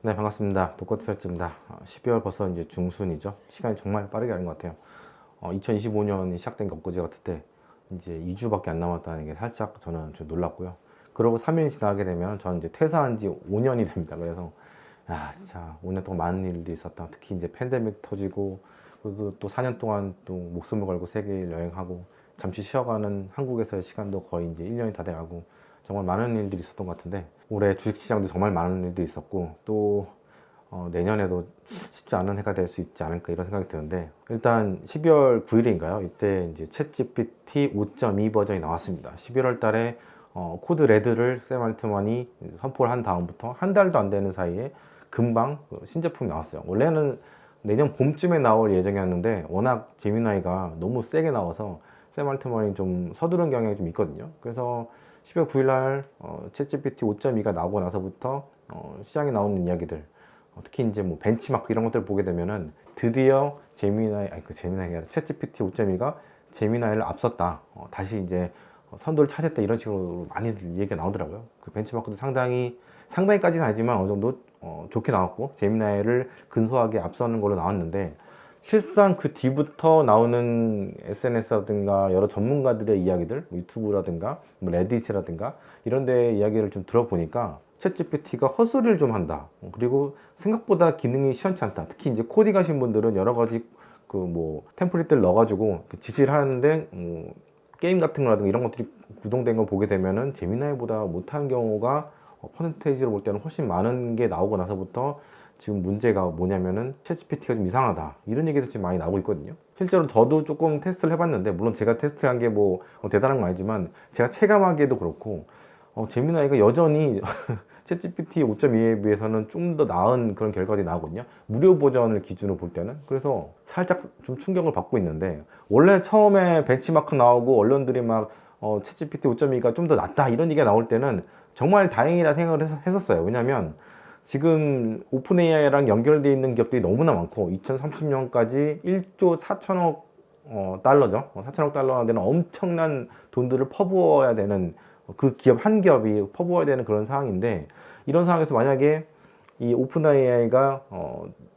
네, 반갑습니다. 독거투자입니다. 12월 벌써 이제 중순이죠. 시간이 정말 빠르게 가는 것 같아요. 2025년이 시작된 게 엊그제 같을 때 이제 2주밖에 안 남았다는 게 살짝 저는 좀 놀랐고요. 그러고 3일 지나게 되면 저는 이제 퇴사한 지 5년이 됩니다. 그래서 진짜 5년 동안 많은 일들이 있었다. 특히 이제 팬데믹 터지고 그리고 또 4년 동안 또 목숨을 걸고 세계를 여행하고 잠시 쉬어가는 한국에서의 시간도 거의 이제 1년이 다 돼가고 정말 많은 일들이 있었던 것 같은데 올해 주식시장도 정말 많은 일도 있었고 또 내년에도 쉽지 않은 해가 될 수 있지 않을까 이런 생각이 드는데 일단 12월 9일인가요? 이때 이제 챗GPT 5.2 버전이 나왔습니다. 11월 달에 코드 레드를 샘 알트만이 선포를 한 다음부터 한 달도 안 되는 사이에 금방 신제품이 나왔어요. 원래는 내년 봄쯤에 나올 예정이었는데 워낙 제미나이가 너무 세게 나와서 샘 알트만이 좀 서두른 경향이 좀 있거든요. 그래서 12월 9일 날 챗GPT 5.2가 나오고 나서부터 시장에 나오는 이야기들 특히 이제 뭐 벤치마크 이런 것들을 보게 되면은 드디어 제미나이가 아니라 챗GPT 5.2가 제미나이를 앞섰다. 다시 이제 선도를 차지했다 이런 식으로 많이들 얘기가 나오더라고요. 그 벤치마크도 상당히까지는 아니지만 어느 정도 좋게 나왔고 제미나이를 근소하게 앞서는 걸로 나왔는데 실상 그 뒤부터 나오는 SNS라든가 여러 전문가들의 이야기들, 유튜브라든가 뭐 레딧이라든가 이런 데 이야기를 좀 들어보니까 챗GPT가 헛소리를 좀 한다. 그리고 생각보다 기능이 시원치 않다. 특히 이제 코딩 하신 분들은 여러 가지 그 뭐 템플릿들 넣어가지고 그 지시를 하는데 게임 같은 거라든가 이런 것들이 구동된 거 보게 되면은 제미나이보다 못하는 경우가 퍼센테이지로 볼 때는 훨씬 많은 게 나오고 나서부터 지금 문제가 뭐냐면은 챗GPT가 좀 이상하다 이런 얘기도 지금 많이 나오고 있거든요. 실제로 저도 조금 테스트를 해봤는데 물론 제가 테스트한 게 뭐 대단한 건 아니지만 제가 체감하기에도 그렇고 제미나이가 여전히 챗GPT 5.2에 비해서는 좀 더 나은 그런 결과들이 나오거든요. 무료 버전을 기준으로 볼 때는. 그래서 살짝 좀 충격을 받고 있는데 원래 처음에 벤치마크 나오고 언론들이 막 챗GPT 5.2가 좀 더 낫다 이런 얘기가 나올 때는 정말 다행이라 생각을 했었어요. 왜냐면 지금 오픈 AI랑 연결되어 있는 기업들이 너무나 많고 2030년까지 1조 4천억 달러죠. 4천억 달러나 되는 엄청난 돈들을 퍼부어야 되는 그 기업 한 기업이 퍼부어야 되는 그런 상황인데 이런 상황에서 만약에 이 오픈 AI가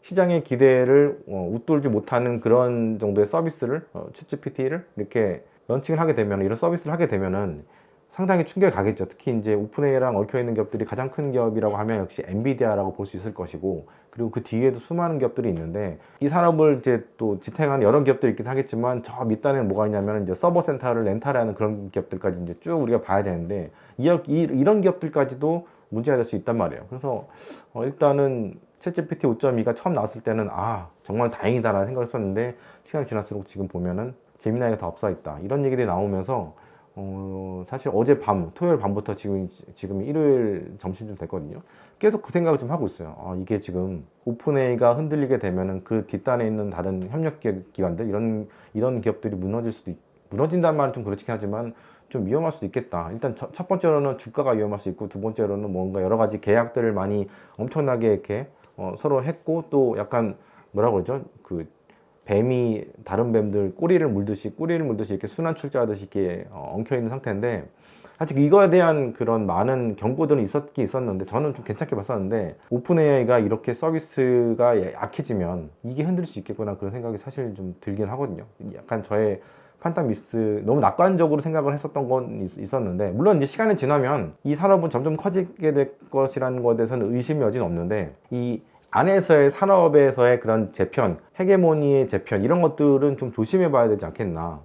시장의 기대를 웃돌지 못하는 그런 정도의 서비스를 챗GPT를 이렇게 런칭을 하게 되면 이런 서비스를 하게 되면은 상당히 충격이 가겠죠. 특히 이제 오픈AI랑 얽혀 있는 기업들이 가장 큰 기업이라고 하면 역시 엔비디아라고 볼 수 있을 것이고, 그리고 그 뒤에도 수많은 기업들이 있는데 이 산업을 이제 또 지탱하는 여러 기업들이 있긴 하겠지만 저 밑단에는 뭐가 있냐면 이제 서버 센터를 렌탈하는 그런 기업들까지 이제 쭉 우리가 봐야 되는데 이런 기업들까지도 문제가 될 수 있단 말이에요. 그래서 일단은 챗GPT 5.2가 처음 나왔을 때는 정말 다행이다라는 생각을 했었는데 시간이 지날수록 지금 보면은 제미나이가 더 앞서 있다 이런 얘기들이 나오면서 사실 어제 토요일 밤부터 지금 일요일 점심쯤 됐거든요. 계속 그 생각을 좀 하고 있어요. 이게 지금 오픈AI가 흔들리게 되면은 그 뒷단에 있는 다른 협력 기관들, 이런 기업들이 무너진다는 말은 좀 그렇긴 하지만 좀 위험할 수도 있겠다. 일단 첫 번째로는 주가가 위험할 수 있고 두 번째로는 뭔가 여러 가지 계약들을 많이 엄청나게 이렇게 서로 했고 또 약간 뭐라고 그러죠? 그 뱀이 다른 뱀들 꼬리를 물듯이 이렇게 순환 출자하듯이 이렇게 엉켜 있는 상태인데 사실 이거에 대한 그런 많은 경고들은 있었는데 저는 좀 괜찮게 봤었는데 오픈 AI가 이렇게 서비스가 약해지면 이게 흔들 수 있겠구나 그런 생각이 사실 좀 들긴 하거든요. 약간 저의 판단 미스 너무 낙관적으로 생각을 했었던 건 있었는데 물론 이제 시간이 지나면 이 산업은 점점 커지게 될 것이라는 것에 대해서는 의심이 여진 없는데 이 안에서의 산업에서의 그런 재편, 헤게모니의 재편 이런 것들은 좀 조심해 봐야 되지 않겠나.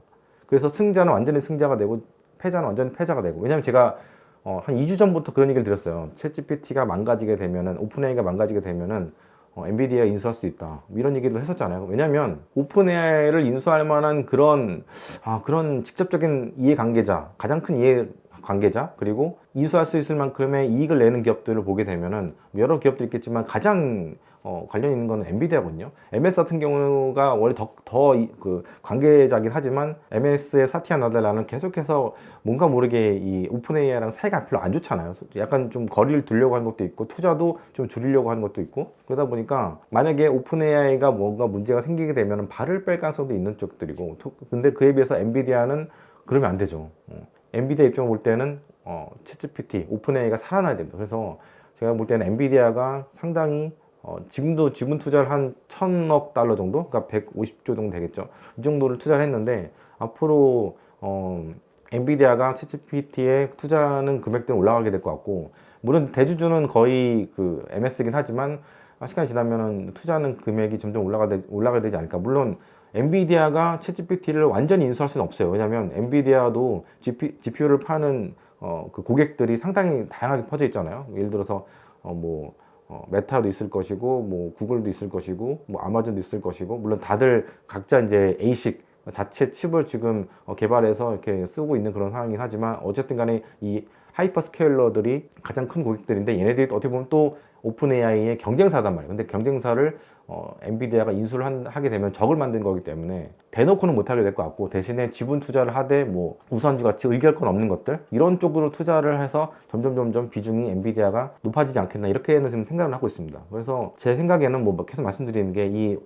그래서 승자는 완전히 승자가 되고 패자는 완전히 패자가 되고. 왜냐면 제가 한 2주 전부터 그런 얘기를 드렸어요. 챗GPT가 망가지게 되면은 오픈AI가 망가지게 되면은 엔비디아가 인수할 수도 있다. 이런 얘기를 했었잖아요. 왜냐면 오픈AI를 인수할 만한 그런 직접적인 이해관계자, 가장 큰 이해관계자, 그리고 인수할 수 있을 만큼의 이익을 내는 기업들을 보게 되면은 여러 기업들이 있겠지만 가장 관련 있는 거는 엔비디아거든요. MS 같은 경우가 원래 더 그 관계자긴 하지만 MS의 사티아 나델라는 계속해서 뭔가 모르게 이 오픈 AI랑 사이가 별로 안 좋잖아요. 약간 좀 거리를 두려고 하는 것도 있고 투자도 좀 줄이려고 하는 것도 있고 그러다 보니까 만약에 오픈 AI가 뭔가 문제가 생기게 되면 발을 뺄 가능성도 있는 쪽들이고 근데 그에 비해서 엔비디아는 그러면 안 되죠. 엔비디아 입장을 볼 때는 챗GPT, 오픈 AI가 살아나야 됩니다. 그래서 제가 볼 때는 엔비디아가 상당히 지금도 지분 투자를 한 1000억 달러 정도, 그러니까 150조 정도 되겠죠. 이 정도를 투자를 했는데 앞으로 엔비디아가 챗GPT에 투자하는 금액들은 올라가게 될 것 같고, 물론 대주주는 거의 그 MS긴 하지만 시간이 지나면은 투자하는 금액이 점점 올라가야 되지 않을까. 물론 엔비디아가 챗GPT를 완전히 인수할 수는 없어요. 왜냐하면 엔비디아도 GPU를 파는 그 고객들이 상당히 다양하게 퍼져 있잖아요. 예를 들어서 메타도 있을 것이고, 뭐 구글도 있을 것이고, 뭐 아마존도 있을 것이고, 물론 다들 각자 이제 ASIC 자체 칩을 지금 개발해서 이렇게 쓰고 있는 그런 상황이긴 하지만, 어쨌든 간에 이 하이퍼스케일러들이 가장 큰 고객들인데, 얘네들이 어떻게 보면 또 오픈 AI의 경쟁사단 말이에요. 근데 경쟁사를 엔비디아가 인수를 하게 되면 적을 만든 거기 때문에 대놓고는 못하게 될 것 같고, 대신에 지분 투자를 하되 뭐 우선주 같이 의결권 없는 것들, 이런 쪽으로 투자를 해서 점점 비중이 엔비디아가 높아지지 않겠나, 이렇게는 지금 생각을 하고 있습니다. 그래서 제 생각에는 뭐 계속 말씀드리는 게, 이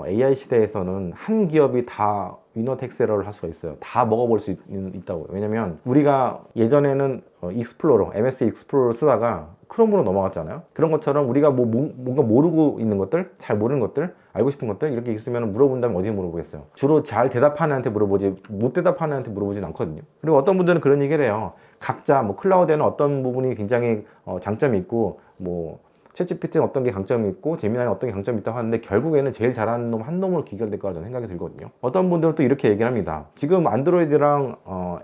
AI 시대에서는 한 기업이 다 위너텍세러를 할 수가 있어요. 다 먹어볼 수 있다고. 왜냐면 우리가 예전에는 익스플로러, MS 익스플로러 쓰다가 크롬으로 넘어갔잖아요. 그런 것처럼 우리가 뭔가 모르고 있는 것들, 잘 모르는 것들, 알고 싶은 것들 이렇게 있으면 물어본다면 어디에 물어보겠어요? 주로 잘 대답하는 애한테 물어보지, 못 대답하는 애한테 물어보진 않거든요. 그리고 어떤 분들은 그런 얘기를 해요. 각자 뭐 클라우드에는 어떤 부분이 굉장히 장점이 있고, 뭐 챗GPT는 어떤 게 강점이 있고, 제미나이는 어떤 게 강점이 있다고 하는데, 결국에는 제일 잘하는 놈 한 놈으로 귀결될 거라 저는 생각이 들거든요. 어떤 분들은 또 이렇게 얘기를 합니다. 지금 안드로이드랑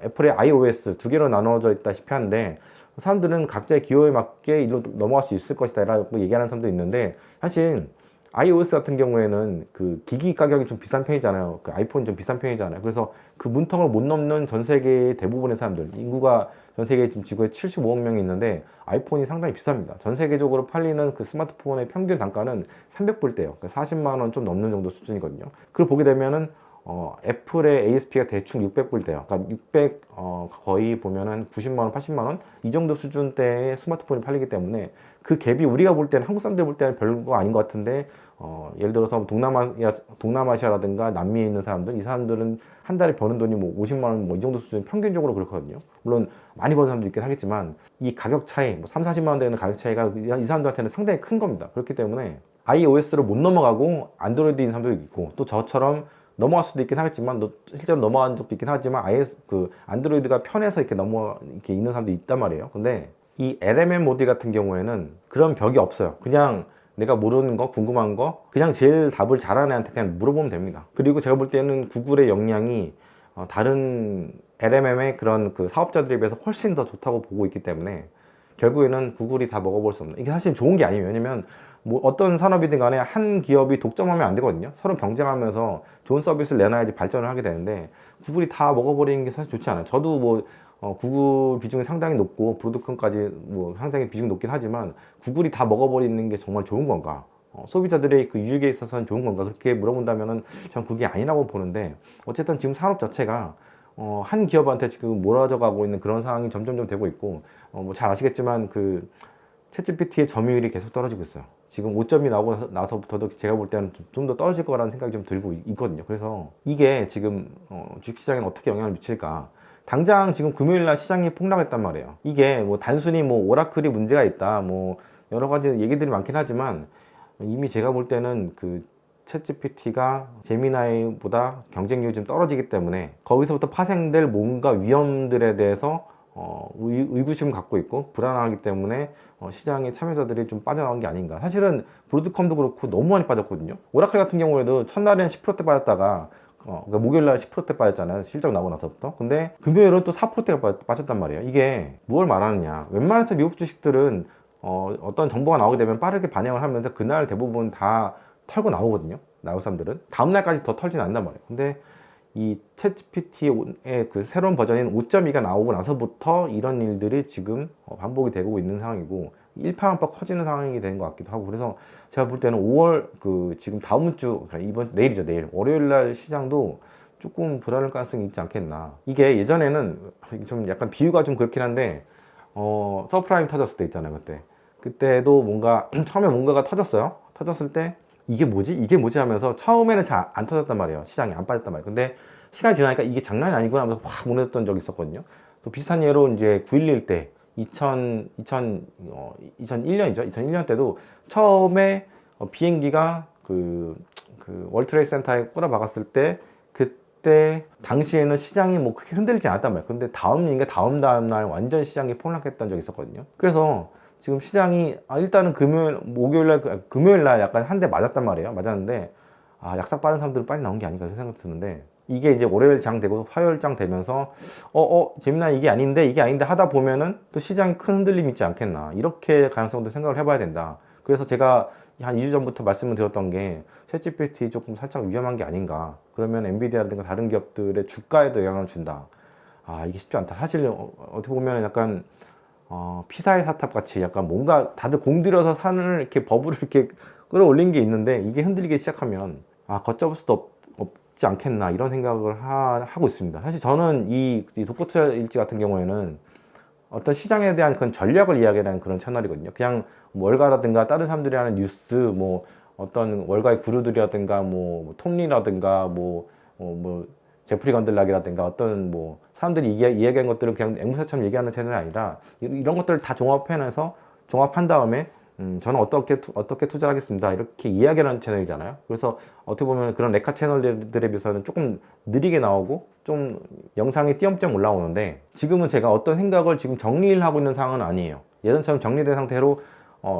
애플의 iOS 두 개로 나눠져 있다시피 한데, 사람들은 각자의 기호에 맞게 이로 넘어갈 수 있을 것이다 라고 얘기하는 사람도 있는데, 사실 iOS 같은 경우에는 그 기기 가격이 좀 비싼 편이잖아요. 그 아이폰이 좀 비싼 편이잖아요. 그래서 그 문턱을 못 넘는 전 세계 대부분의 사람들, 인구가 전 세계 지금 지구에 75억 명이 있는데 아이폰이 상당히 비쌉니다. 전 세계적으로 팔리는 그 스마트폰의 평균 단가는 300불대예요. 그러니까 40만 원 좀 넘는 정도 수준이거든요. 그걸 보게 되면은 애플의 ASP가 대충 600불대요. 그러니까 600 거의 보면은 90만 원, 80만 원 이 정도 수준대의 스마트폰이 팔리기 때문에 그 갭이 우리가 볼 때는, 한국 사람들 볼 때는 별거 아닌 것 같은데, 예를 들어서 동남아시아라든가 남미에 있는 사람들, 이 사람들은 한 달에 버는 돈이 뭐 50만 원 뭐 이 정도 수준 평균적으로 그렇거든요. 물론 많이 버는 사람도 있긴 하겠지만, 이 가격 차이, 뭐 3, 40만 원 되는 가격 차이가 이 사람들한테는 상당히 큰 겁니다. 그렇기 때문에 iOS로 못 넘어가고 안드로이드인 사람도 있고, 또 저처럼 넘어갈 수도 있긴 하겠지만, 실제로 넘어간 적도 있긴 하지만, 아예 그 안드로이드가 편해서 이렇게 있는 사람도 있단 말이에요. 근데 이 LMM 모드 같은 경우에는 그런 벽이 없어요. 그냥 내가 모르는 거, 궁금한 거, 그냥 제일 답을 잘하는 애한테 그냥 물어보면 됩니다. 그리고 제가 볼 때는 구글의 역량이 다른 LMM의 그런 그 사업자들에 비해서 훨씬 더 좋다고 보고 있기 때문에, 결국에는 구글이 다 먹어볼 수 없는, 이게 사실 좋은 게 아니에요. 왜냐면 뭐 어떤 산업이든 간에 한 기업이 독점하면 안 되거든요. 서로 경쟁하면서 좋은 서비스를 내놔야지 발전을 하게 되는데, 구글이 다 먹어버리는 게 사실 좋지 않아요. 저도 뭐 구글 비중이 상당히 높고 브로드컴까지 뭐 상당히 비중이 높긴 하지만, 구글이 다 먹어버리는 게 정말 좋은 건가? 소비자들의 그 유익에 있어서는 좋은 건가? 그렇게 물어본다면은 전 그게 아니라고 보는데, 어쨌든 지금 산업 자체가 한 기업한테 지금 몰아져 가고 있는 그런 상황이 점점 되고 있고, 뭐 잘 아시겠지만 그 챗GPT의 점유율이 계속 떨어지고 있어요. 지금 5점이 나오고 나서부터도 제가 볼 때는 좀 더 떨어질 거라는 생각이 좀 들고 있거든요. 그래서 이게 지금 주식시장에 어떻게 영향을 미칠까? 당장 지금 금요일날 시장이 폭락했단 말이에요. 이게 뭐 단순히 뭐 오라클이 문제가 있다, 뭐 여러 가지 얘기들이 많긴 하지만, 이미 제가 볼 때는 그 챗GPT가 제미나이보다 경쟁력이 좀 떨어지기 때문에, 거기서부터 파생될 뭔가 위험들에 대해서 의구심을 갖고 있고 불안하기 때문에 시장의 참여자들이 좀 빠져나온 게 아닌가. 사실은 브로드컴도 그렇고 너무 많이 빠졌거든요. 오라클 같은 경우에도 첫날에는 10%대 빠졌다가 그러니까 목요일날 10%대 빠졌잖아요. 실적 나오고 나서부터. 근데 금요일은 또 4%대가 빠졌단 말이에요. 이게 뭘 말하느냐. 웬만해서 미국 주식들은 어떤 정보가 나오게 되면 빠르게 반영을 하면서 그날 대부분 다 털고 나오거든요. 나올 사람들은 다음날까지 더 털진 않는단 말이에요. 근데 이 챗GPT의 그 새로운 버전인 5.2가 나오고 나서부터 이런 일들이 지금 반복이 되고 있는 상황이고, 일파만파 커지는 상황이 되는 것 같기도 하고, 그래서 제가 볼 때는 5월 그 지금 다음 주, 그러니까 내일이죠. 내일 월요일 날 시장도 조금 불안할 가능성이 있지 않겠나. 이게 예전에는 좀 약간 비유가 좀 그렇긴 한데, 서프라임 터졌을 때 있잖아요. 그때도 뭔가 처음에 뭔가가 터졌어요. 터졌을 때 이게 뭐지 하면서 처음에는 잘 안 터졌단 말이에요. 시장이 안 빠졌단 말이에요. 근데 시간이 지나니까 이게 장난이 아니구나 하면서 확 무너졌던 적이 있었거든요. 또 비슷한 예로 이제 9.11 때 2001년이죠. 2001년 때도 처음에 비행기가 그 월드 트레이드 센터에 꼬라박았을 때, 그때 당시에는 시장이 뭐 크게 흔들리지 않았단 말이에요. 근데 다음 날 완전 시장이 폭락했던 적이 있었거든요. 그래서 지금 시장이 일단은 금요일 날 약간 한 대 맞았단 말이에요. 맞았는데 약삭 빠른 사람들은 빨리 나온 게 아닌가 이런 생각이 드는데, 이게 이제 월요일 장 되고 화요일 장 되면서 재미나 이게 아닌데 하다 보면은 또 시장이 큰 흔들림이 있지 않겠나, 이렇게 가능성도 생각을 해봐야 된다. 그래서 제가 한 2주 전부터 말씀을 드렸던 게 챗GPT 조금 살짝 위험한 게 아닌가. 그러면 엔비디아라든가 다른 기업들의 주가에도 영향을 준다. 이게 쉽지 않다. 사실 어떻게 보면 약간 피사의 사탑 같이 약간 뭔가 다들 공들여서 산을 이렇게 버블을 이렇게 끌어올린 게 있는데, 이게 흔들리기 시작하면 걷잡을 수도 없지 않겠나, 이런 생각을 하고 있습니다. 사실 저는 이 독보투자 일지 같은 경우에는 어떤 시장에 대한 그런 전략을 이야기하는 그런 채널이거든요. 그냥 월가라든가 다른 사람들이 하는 뉴스, 뭐 어떤 월가의 구루들이라든가 뭐 톱니라든가 제프리 건들락이라든가 어떤 뭐 사람들이 이야기한 것들을 그냥 앵무새처럼 얘기하는 채널이 아니라, 이런 것들을 다 종합한 다음에 저는 어떻게 투자를 하겠습니다, 이렇게 이야기하는 채널이잖아요. 그래서 어떻게 보면 그런 레카 채널들에 비해서는 조금 느리게 나오고 좀 영상이 띄엄띄엄 올라오는데, 지금은 제가 어떤 생각을 지금 정리를 하고 있는 상황은 아니에요. 예전처럼 정리된 상태로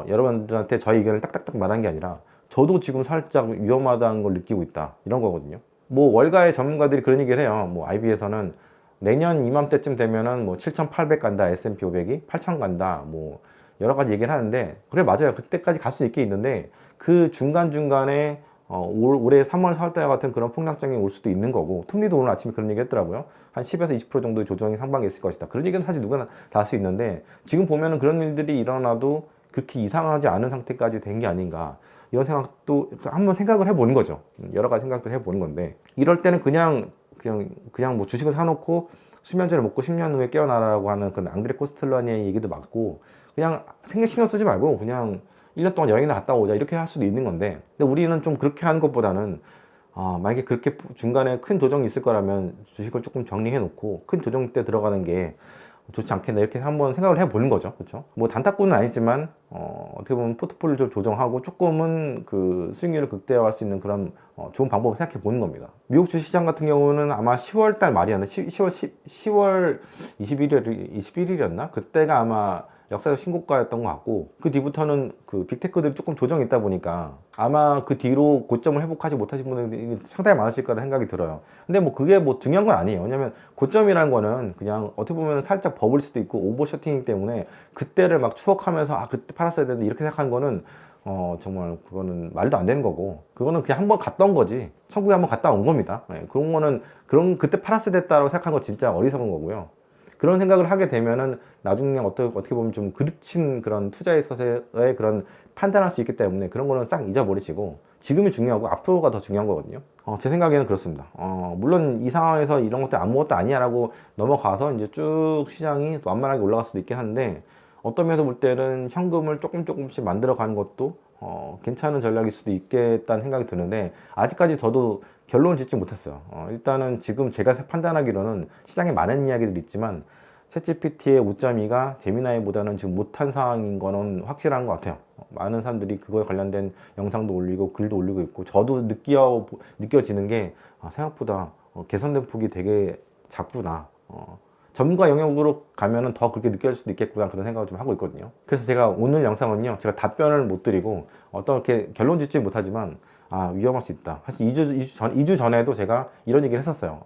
여러분들한테 저희 의견을 딱딱딱 말한 게 아니라, 저도 지금 살짝 위험하다는 걸 느끼고 있다, 이런 거거든요. 뭐 월가의 전문가들이 그런 얘기를 해요. 뭐 IB에서는 내년 이맘때쯤 되면은 뭐 7,800 간다, S&P 500이 8,000 간다, 뭐 여러 가지 얘기를 하는데, 그래 맞아요. 그때까지 갈 수 있게 있는데, 그 중간중간에 올해 3월 4월달 같은 그런 폭락장이 올 수도 있는 거고, 톱니도 오늘 아침에 그런 얘기 했더라고요. 한 10에서 20% 정도의 조정이 상반기에 있을 것이다. 그런 얘기는 사실 누구나 다 할 수 있는데, 지금 보면은 그런 일들이 일어나도 그렇게 이상하지 않은 상태까지 된 게 아닌가, 이런 생각도 한번 생각을 해보는 거죠. 여러 가지 생각들을 해보는 건데, 이럴 때는 그냥 뭐 주식을 사놓고 수면제를 먹고 10년 후에 깨어나라고 하는 그 앙드레 코스텔라니의 얘기도 맞고, 그냥 신경 쓰지 말고 그냥 1년 동안 여행이나 갔다 오자, 이렇게 할 수도 있는 건데, 근데 우리는 좀 그렇게 하는 것보다는 만약에 그렇게 중간에 큰 조정이 있을 거라면 주식을 조금 정리해 놓고 큰 조정 때 들어가는 게 좋지 않겠나, 이렇게 한번 생각을 해보는 거죠. 그렇죠? 뭐 단타꾼은 아니지만 어떻게 보면 포트폴리오 좀 조정하고 조금은 그 수익률을 극대화할 수 있는 그런 좋은 방법을 생각해 보는 겁니다. 미국 주식시장 같은 경우는 아마 10월 달 말이었나, 10월 21일이었나, 그때가 아마 역사적 신고가였던 것 같고, 그 뒤부터는 그 빅테크들이 조금 조정이 있다 보니까 아마 그 뒤로 고점을 회복하지 못하신 분들이 상당히 많으실 거라 생각이 들어요. 근데 뭐 그게 뭐 중요한 건 아니에요. 왜냐면 고점이라는 거는 그냥 어떻게 보면 살짝 버블일 수도 있고 오버셔팅이기 때문에, 그때를 막 추억하면서 그때 팔았어야 되는데 이렇게 생각하는 거는 정말 그거는 말도 안 되는 거고, 그거는 그냥 한번 갔다 온 거지, 천국에 한번 갔다 온 겁니다. 그런 거는 그때 팔았어야 됐다라고 생각하는 거 진짜 어리석은 거고요. 그런 생각을 하게 되면은 나중에 어떻게 보면 좀 그르친 그런 투자에 있어서의 그런 판단할 수 있기 때문에, 그런 거는 싹 잊어버리시고 지금이 중요하고 앞으로가 더 중요한 거거든요. 제 생각에는 그렇습니다. 물론 이 상황에서 이런 것들 아무것도 아니야라고 넘어가서 이제 쭉 시장이 또 완만하게 올라갈 수도 있긴 한데, 어떤 면에서 볼 때는 현금을 조금씩 만들어 가는 것도 괜찮은 전략일 수도 있겠다는 생각이 드는데, 아직까지 저도 결론을 짓지 못했어요. 일단은 지금 제가 판단하기로는 시장에 많은 이야기들이 있지만 챗GPT의 5.2가 제미나이보다는 지금 못한 상황인 거는 확실한 것 같아요. 많은 사람들이 그거에 관련된 영상도 올리고 글도 올리고 있고, 저도 느껴지는 게 생각보다 개선된 폭이 되게 작구나, 전문가 영역으로 가면은 더 그렇게 느껴질 수도 있겠구나, 그런 생각을 좀 하고 있거든요. 그래서 제가 오늘 영상은요, 제가 답변을 못 드리고 어떻게 결론 짓지 못하지만 위험할 수 있다. 사실 2주 전에도 제가 이런 얘기를 했었어요.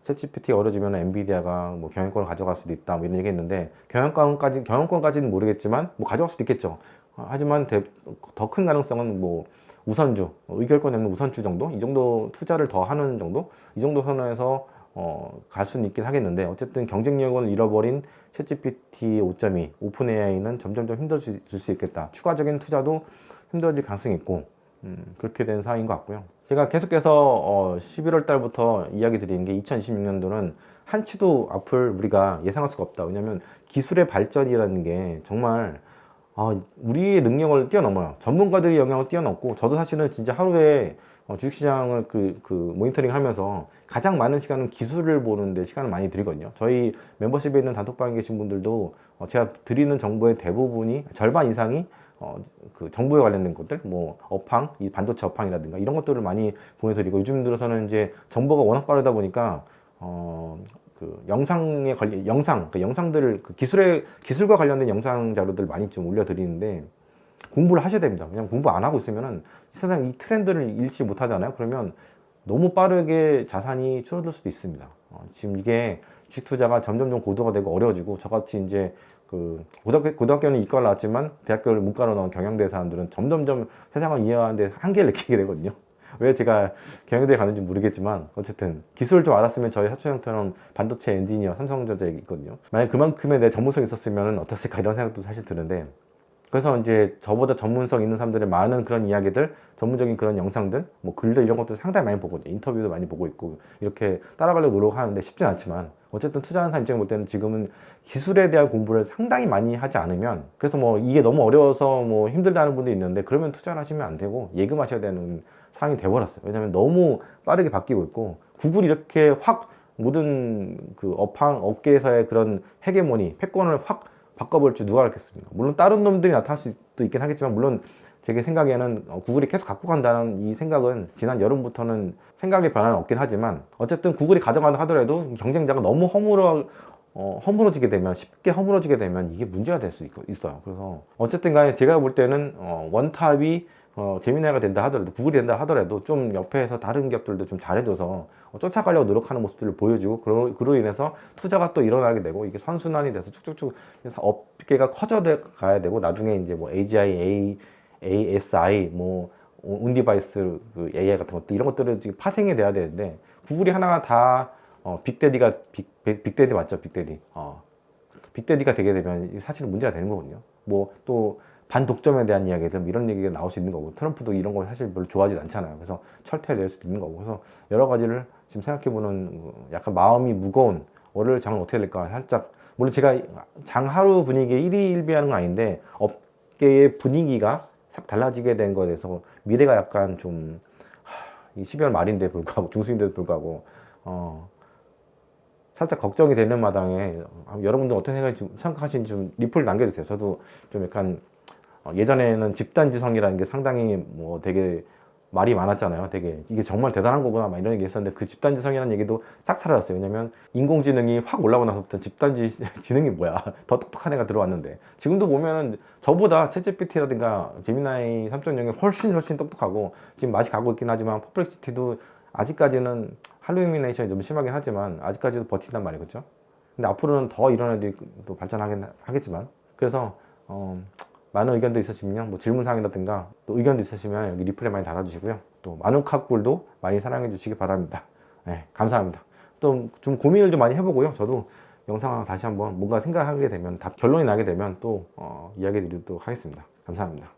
챗GPT 어려지면 엔비디아가 뭐 경영권을 가져갈 수도 있다, 뭐 이런 얘기 했는데, 경영권까지는 모르겠지만 뭐 가져갈 수도 있겠죠. 하지만 더 큰 가능성은 뭐 우선주, 의결권 없는 우선주 정도, 이 정도 투자를 더 하는 정도, 이 정도 선에서 갈 수는 있긴 하겠는데, 어쨌든 경쟁력을 잃어버린 챗GPT 5.2 오픈 AI는 점점점 힘들어질 수 있겠다. 추가적인 투자도 힘들어질 가능성이 있고, 그렇게 된 상황인 것 같고요. 제가 계속해서 11월 달부터 이야기 드리는 게, 2026년도는 한치도 앞을 우리가 예상할 수가 없다. 왜냐하면 기술의 발전이라는 게 정말 우리의 능력을 뛰어넘어요. 전문가들의 영역을 뛰어넘고, 저도 사실은 진짜 하루에 주식시장을 모니터링 하면서 가장 많은 시간은 기술을 보는데 시간을 많이 들이거든요. 저희 멤버십에 있는 단톡방에 계신 분들도 제가 드리는 정보의 대부분이 절반 이상이 정보에 관련된 것들, 뭐 업황, 이 반도체 업황이라든가 이런 것들을 많이 보내드리고, 요즘 들어서는 이제 정보가 워낙 빠르다 보니까 영상에 관련 영상들을 기술과 관련된 영상 자료들 많이 좀 올려드리는데, 공부를 하셔야 됩니다. 그냥 공부 안 하고 있으면은 세상 이 트렌드를 읽지 못하잖아요. 그러면 너무 빠르게 자산이 줄어들 수도 있습니다. 지금 이게 주식 투자가 점점점 고도가 되고 어려워지고, 저같이 이제 고등학교는 이과를 나왔지만 대학교를 문과로 나온 경영대 사람들은 점점점 세상을 이해하는데 한계를 느끼게 되거든요. 왜 제가 경영대에 가는지 모르겠지만, 어쨌든 기술을 좀 알았으면 저희 사촌 형처럼 반도체 엔지니어 삼성전자에 있거든요. 만약 그만큼의 내 전문성이 있었으면 어땠을까 이런 생각도 사실 드는데, 그래서 이제 저보다 전문성 있는 사람들의 많은 그런 이야기들, 전문적인 그런 영상들, 뭐 글들 이런 것들 상당히 많이 보거든요. 인터뷰도 많이 보고 있고, 이렇게 따라가려고 노력하는데 쉽진 않지만, 어쨌든 투자하는 사람 입장에 볼 때는 지금은 기술에 대한 공부를 상당히 많이 하지 않으면, 그래서 뭐 이게 너무 어려워서 뭐 힘들다는 분도 있는데, 그러면 투자를 하시면 안 되고 예금하셔야 되는 상황이 돼버렸어요. 왜냐하면 너무 빠르게 바뀌고 있고, 구글이 이렇게 확 모든 업계에서의 그런 헤게모니, 패권을 확 바꿔볼 줄 누가 알겠습니까? 물론 다른 놈들이 나타날 수도 있긴 하겠지만, 물론 제 생각에는 구글이 계속 갖고 간다는 이 생각은 지난 여름부터는 생각의 변화는 없긴 하지만, 어쨌든 구글이 가져간다 하더라도 경쟁자가 너무 허물어지게 되면, 쉽게 허물어지게 되면 이게 문제가 될 수 있어요. 그래서 어쨌든 간에 제가 볼 때는 원탑이 제미나이가 된다 하더라도, 구글이 된다 하더라도 좀 옆에서 다른 기업들도 좀 잘해줘서 쫓아가려고 노력하는 모습들을 보여주고, 그로 인해서 투자가 또 일어나게 되고, 이게 선순환이 돼서 쭉쭉쭉 업계가 커져 가야 되고, 나중에 이제 뭐 AGI, ASI, 뭐 온디바이스 AI 같은 것들, 이런 것들을 파생이 돼야 되는데, 구글이 하나가 다 빅데디가 빅데디 맞죠? 빅데디가 되게 되면 사실은 문제가 되는 거거든요. 뭐 또 반독점에 대한 이야기들, 이런 얘기가 나올 수 있는 거고, 트럼프도 이런 걸 사실 별로 좋아하지 않잖아요. 그래서 철퇴를 낼 수도 있는 거고, 그래서 여러 가지를 지금 생각해보는 약간 마음이 무거운 월요일 장은 어떻게 될까 살짝, 물론 제가 장 하루 분위기에 일희일비하는 건 아닌데, 업계의 분위기가 싹 달라지게 된 거에 대해서 미래가 약간 좀 12월 말인데 불구하고, 중순인데도 불구하고 살짝 걱정이 되는 마당에, 여러분들 어떤 생각하시는지 좀 리플 남겨주세요. 저도 좀 약간 예전에는 집단지성이라는 게 상당히 뭐 되게 말이 많았잖아요. 되게 이게 정말 대단한 거구나 막 이런 얘기 했었는데, 그 집단지성이라는 얘기도 싹 사라졌어요. 왜냐면 인공지능이 확 올라오고 나서부터 집단지능이 뭐야, 더 똑똑한 애가 들어왔는데, 지금도 보면은 저보다 챗GPT라든가 제미나이 3.0이 훨씬 똑똑하고, 지금 맛이 가고 있긴 하지만 퍼플렉시티도 아직까지는 할루미네이션이 좀 심하긴 하지만 아직까지도 버틴단 말이겠죠. 근데 앞으로는 더 이런 애들이 또 발전하긴 하겠지만, 그래서 많은 의견도 있으시면, 뭐 질문사항이라든가 또 의견도 있으시면 여기 리플에 많이 달아주시고요. 또 마누카꿀도 많이 사랑해 주시기 바랍니다. 네, 감사합니다. 또 좀 고민을 좀 많이 해보고요. 저도 영상 다시 한번 뭔가 생각하게 되면, 결론이 나게 되면 또 이야기 드리도록 하겠습니다. 감사합니다.